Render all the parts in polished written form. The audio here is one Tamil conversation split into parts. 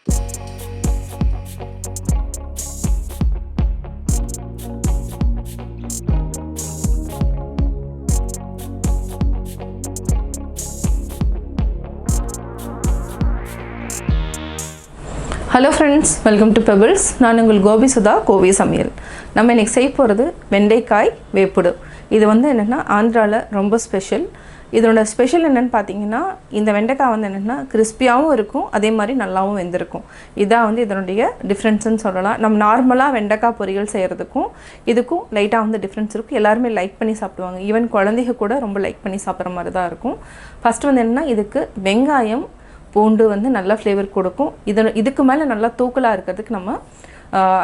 Hello friends, welcome to Pebbles. நான் உங்கள் கோபி சுதா கோவை சமையல். நம்ம இன்னைக்கு செய்ய போகிறது வெண்டைக்காய் வேப்புடு. இது வந்து என்னென்னா ஆந்திராவில் ரொம்ப ஸ்பெஷல். இதோட ஸ்பெஷல் என்னென்னு பார்த்தீங்கன்னா இந்த வெண்டைக்காய் வந்து என்னென்னா கிறிஸ்பியாகவும் இருக்கும், அதே மாதிரி நல்லாவும் வெந்திருக்கும். இதான் வந்து இதனுடைய டிஃப்ரென்ஸ்னு சொல்லலாம். நம்ம நார்மலாக வெண்டைக்காய் பொரியல் செய்கிறதுக்கும் இதுக்கும் லைட்டாக வந்து டிஃப்ரென்ஸ் இருக்கும். எல்லாருமே லைக் பண்ணி சாப்பிடுவாங்க. ஈவன் குழந்தைங்க கூட ரொம்ப லைக் பண்ணி சாப்பிட்ற மாதிரி தான் இருக்கும். ஃபஸ்ட்டு வந்து என்னென்னா இதுக்கு வெங்காயம் பூண்டு வந்து நல்லா ஃப்ளேவர் கொடுக்கும். இதுக்கு மேலே நல்லா தூக்கலாக இருக்கிறதுக்கு நம்ம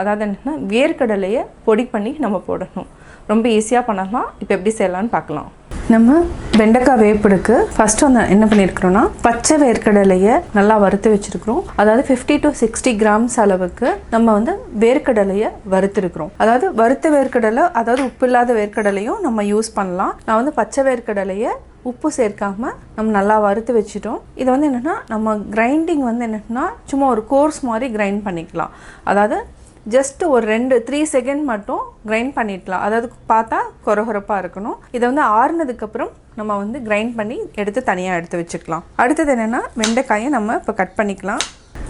அதாவது என்னென்னா வேர்க்கடலையை பொடி பண்ணி நம்ம போடணும். ரொம்ப ஈஸியாக பண்ணலாம். இப்போ எப்படி செய்யலான்னு பார்க்கலாம். நம்ம வெண்டைக்காய் வேப்புடுக்கு ஃபஸ்ட்டு வந்து என்ன பண்ணியிருக்கிறோன்னா பச்சை வேர்க்கடலையை நல்லா வறுத்து வச்சுருக்கிறோம். அதாவது 50 to 60 கிராம்ஸ் அளவுக்கு நம்ம வந்து வேர்க்கடலையை வறுத்துருக்குறோம். அதாவது வறுத்த வேர்க்கடலை, அதாவது உப்பு இல்லாத வேர்க்கடலையும் நம்ம யூஸ் பண்ணலாம். நான் வந்து பச்சை வேர்க்கடலையை உப்பு சேர்க்காமல் நம்ம நல்லா வறுத்து வச்சுட்டோம். இது வந்து என்னென்னா நம்ம கிரைண்டிங் வந்து என்னென்னா சும்மா ஒரு கோர்ஸ் மாதிரி கிரைண்ட் பண்ணிக்கலாம். அதாவது ஜஸ்ட் ஒரு 2-3 செகண்ட் மட்டும் கிரைண்ட் பண்ணிடலாம். அதாவது பார்த்தா கொரகொரப்பாக இருக்கணும். இதை வந்து ஆறுனதுக்கப்புறம் நம்ம வந்து கிரைண்ட் பண்ணி எடுத்து தனியாக எடுத்து வச்சுக்கலாம். அடுத்தது என்னென்னா வெண்டைக்காயை நம்ம இப்போ கட் பண்ணிக்கலாம்.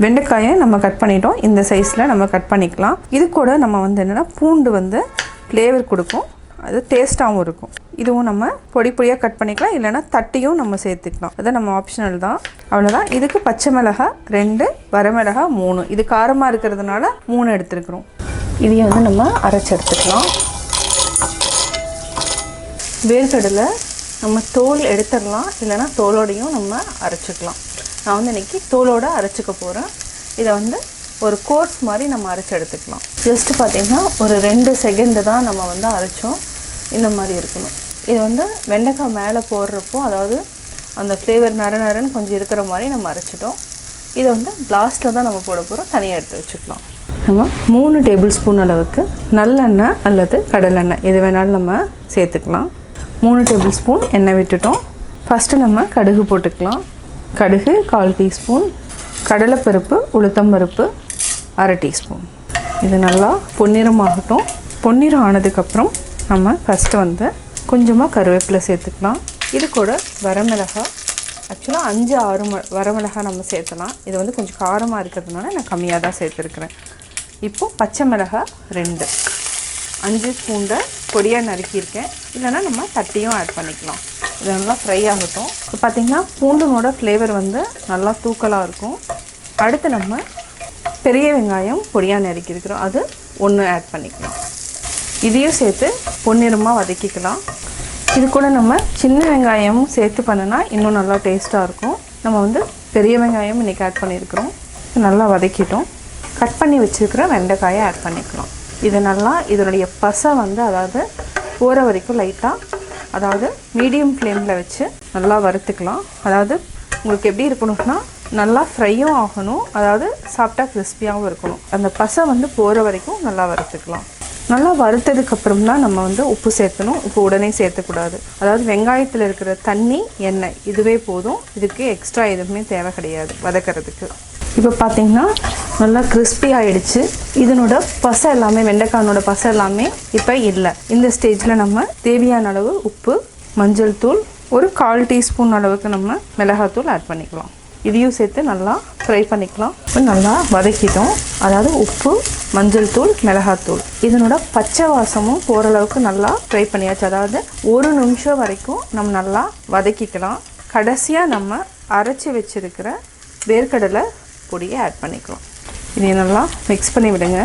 வெண்டைக்காயை நம்ம கட் பண்ணிட்டோம். இந்த சைஸில் நம்ம கட் பண்ணிக்கலாம். இது கூட நம்ம வந்து என்னென்னா பூண்டு வந்து ஃப்ளேவர் கொடுக்கும், அது டேஸ்ட்டாகவும் இருக்கும். இதுவும் நம்ம பொடி பொடியாக கட் பண்ணிக்கலாம், இல்லைனா தட்டியும் நம்ம சேர்த்துக்கலாம். அது நம்ம ஆப்ஷனல் தான். அவ்வளோதான். இதுக்கு பச்சை மிளகாய் 2, வரமிளகாய் 3. இது காரமாக இருக்கிறதுனால 3 எடுத்துருக்குறோம். இதையும் வந்து நம்ம அரைச்சி எடுத்துக்கலாம். வேர்க்கடலை நம்ம தோல் எடுத்துடலாம், இல்லைனா தோலோடையும் நம்ம அரைச்சிக்கலாம். நான் வந்து இன்றைக்கி தோலோடு அரைச்சிக்க போகிறேன். இதை வந்து ஒரு கோர்ஸ் மாதிரி நம்ம அரைச்சி எடுத்துக்கலாம். ஜஸ்ட்டு பார்த்திங்கன்னா ஒரு 2 செகண்டு தான் நம்ம வந்து அரைச்சோம். இந்த மாதிரி இருக்கணும். இது வந்து வெண்டைக்காய் மேலே போடுறப்போ அதாவது அந்த ஃப்ளேவர் நரன்னு கொஞ்சம் இருக்கிற மாதிரி நம்ம அரைச்சிட்டோம். இதை வந்து லாஸ்ட்டில் தான் நம்ம போட போகிறோம். தனியாக எடுத்து வச்சுக்கலாம். நம்ம 3 டேபிள் ஸ்பூன் அளவுக்கு நல்லெண்ணெய் அல்லது கடலெண்ணெய் எது வேணாலும் நம்ம சேர்த்துக்கலாம். 3 டேபிள் ஸ்பூன் எண்ணெய் விட்டுட்டோம். ஃபஸ்ட்டு நம்ம கடுகு போட்டுக்கலாம். கடுகு 1/4 டீஸ்பூன், கடலைப்பருப்பு உளுத்தம்பருப்பு 1/2 டீஸ்பூன். இது நல்லா பொன்னிறமாகட்டும். பொன்னிறம் ஆனதுக்கப்புறம் நம்ம ஃபஸ்ட்டு வந்து கொஞ்சமாக கருவேப்பிலை சேர்த்துக்கலாம். இது கூட வரமிளகாய், ஆக்சுவலாக 5-6 வரமிளகாய் நம்ம சேர்த்தலாம். இது வந்து கொஞ்சம் காரமாக இருக்கிறதுனால நான் கம்மியாக தான் சேர்த்துருக்குறேன். இப்போது பச்சை மிளகாய் 2, 5 பூண்டை பொடியாக நறுக்கியிருக்கேன். இல்லைனா நம்ம தட்டியும் ஆட் பண்ணிக்கலாம். இது நல்லா ஃப்ரை ஆகட்டும். இப்போ பார்த்திங்கன்னா பூண்டனோட ஃப்ளேவர் வந்து நல்லா தூக்கலாக இருக்கும். அடுத்து நம்ம பெரிய வெங்காயம் பொடியாக நறுக்கியிருக்கிறோம், அது 1 ஆட் பண்ணிக்கலாம். இதையும் சேர்த்து பொன்னிறமாக வதக்கிக்கலாம். இது கூட நம்ம சின்ன வெங்காயமும் சேர்த்து பண்ணினா இன்னும் நல்லா டேஸ்ட்டாக இருக்கும். நம்ம வந்து பெரிய வெங்காயம் இன்றைக்கி ஆட் பண்ணியிருக்கிறோம். நல்லா வதக்கிட்டோம். கட் பண்ணி வச்சுருக்கிற வெண்டைக்காயை ஆட் பண்ணிக்கலாம். இது நல்லா இதனுடைய பசை வந்து அதாவது போகிற வரைக்கும் லைட்டாக, அதாவது மீடியம் ஃப்ளேமில் வச்சு நல்லா வறுத்துக்கலாம். அதாவது உங்களுக்கு எப்படி இருக்கணும்னா நல்லா ஃப்ரையும் ஆகணும், அதாவது சாப்பிட்டா கிறிஸ்பியாகவும் இருக்கணும். அந்த பசை வந்து போகிற வரைக்கும் நல்லா வறுத்துக்கலாம். நல்லா வறுத்ததுக்கப்புறம் தான் நம்ம வந்து உப்பு சேர்த்தணும். உப்பு உடனே சேர்த்தக்கூடாது. அதாவது வெங்காயத்தில் இருக்கிற தண்ணி, எண்ணெய் இதுவே போதும். இதுக்கு எக்ஸ்ட்ரா எதுவுமே தேவை கிடையாது வதக்கிறதுக்கு. இப்போ பார்த்திங்கன்னா நல்லா கிறிஸ்பி ஆகிடுச்சு. இதனோட பசை எல்லாமே, வெண்டைக்காயோட பசை எல்லாமே இப்போ இல்லை. இந்த ஸ்டேஜில் நம்ம தேவையான அளவு உப்பு, மஞ்சள் தூள், ஒரு 1/4 டீஸ்பூன் அளவுக்கு நம்ம மிளகாத்தூள் ஆட் பண்ணிக்கலாம். இதையும் சேர்த்து நல்லா ஃப்ரை பண்ணிக்கலாம். இப்போ நல்லா வதக்கிட்டோம். அதாவது உப்பு, மஞ்சள் தூள், மிளகாத்தூள் இதனோட பச்சை வாசமும் ஓரளவுக்கு நல்லா ஃப்ரை பண்ணியாச்சு. அதாவது 1 நிமிஷம் வரைக்கும் நம்ம நல்லா வதக்கிக்கலாம். கடைசியாக நம்ம அரைச்சி வச்சுருக்கிற வேர்க்கடலை பொடியை ஆட் பண்ணிக்கலாம். இதை நல்லா மிக்ஸ் பண்ணி விடுங்க.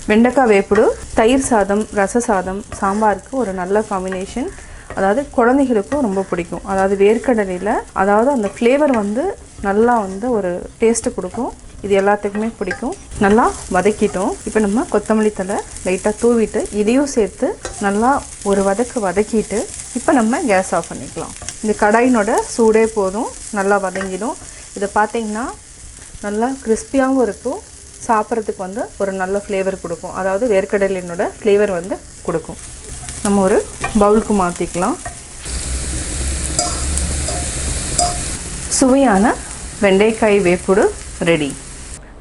வெண்டைக்காய் வேப்புடு தயிர் சாதம், ரச சாதம், சாம்பாருக்கு ஒரு நல்ல காம்பினேஷன். அதாவது குழந்தைகளுக்கும் ரொம்ப பிடிக்கும். அதாவது வேர்க்கடலையில் அதாவது அந்த ஃப்ளேவர் வந்து நல்லா வந்து ஒரு டேஸ்ட்டு கொடுக்கும். இது எல்லாத்துக்குமே பிடிக்கும். நல்லா வதக்கிட்டோம். இப்போ நம்ம கொத்தமல்லி தழை லைட்டாக தூவிட்டு இதையும் சேர்த்து நல்லா ஒரு வதக்கிட்டு இப்போ நம்ம கேஸ் ஆஃப் பண்ணிக்கலாம். இந்த கடாயினோட சூடே போதும், நல்லா வதங்கிடும். இதை பார்த்திங்கன்னா நல்லா கிறிஸ்பியாகவும் இருக்கும். சாப்பிட்றதுக்கு வந்து ஒரு நல்ல ஃப்ளேவர் கொடுக்கும். அதாவது வேர்க்கடலையினோட ஃப்ளேவர் வந்து கொடுக்கும். நம்ம ஒரு பவுலுக்கு மாற்றிக்கலாம். சுவையான வெண்டைக்காய் வேப்புடு ரெடி.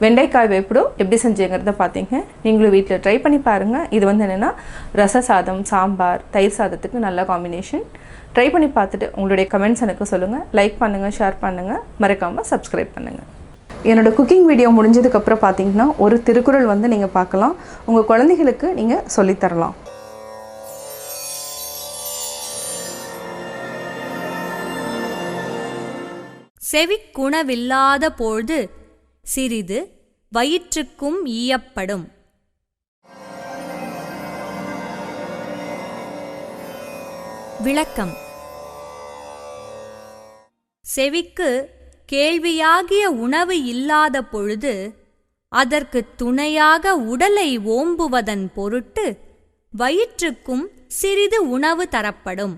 வெண்டைக்காய் வேப்புடு எப்படி செஞ்சுங்கிறத பார்த்தீங்க. நீங்களும் வீட்டில் ட்ரை பண்ணி பாருங்கள். இது வந்து என்னென்னா ரச சாதம், சாம்பார், தயிர் சாதத்துக்கு நல்ல காம்பினேஷன். ட்ரை பண்ணி பார்த்துட்டு உங்களுடைய கமெண்ட்ஸ் எனக்கு சொல்லுங்கள். லைக் பண்ணுங்கள், ஷேர் பண்ணுங்கள், மறக்காமல் சப்ஸ்கிரைப் பண்ணுங்கள். என்னோடய குக்கிங் வீடியோ முடிஞ்சதுக்கப்புறம் பார்த்தீங்கன்னா ஒரு திருக்குறள் வந்து நீங்கள் பார்க்கலாம். உங்கள் குழந்தைகளுக்கு நீங்கள் சொல்லித்தரலாம். செவிக்குணவில்லாத பொழுது சிறிது வயிற்றுக்கும் ஈயப்படும். விளக்கம்: செவிக்கு கேள்வியாகிய உணவு இல்லாத பொழுது அதற்கு துணையாக உடலை ஓம்புவதன் பொருட்டு வயிற்றுக்கும் சிறிது உணவு தரப்படும்.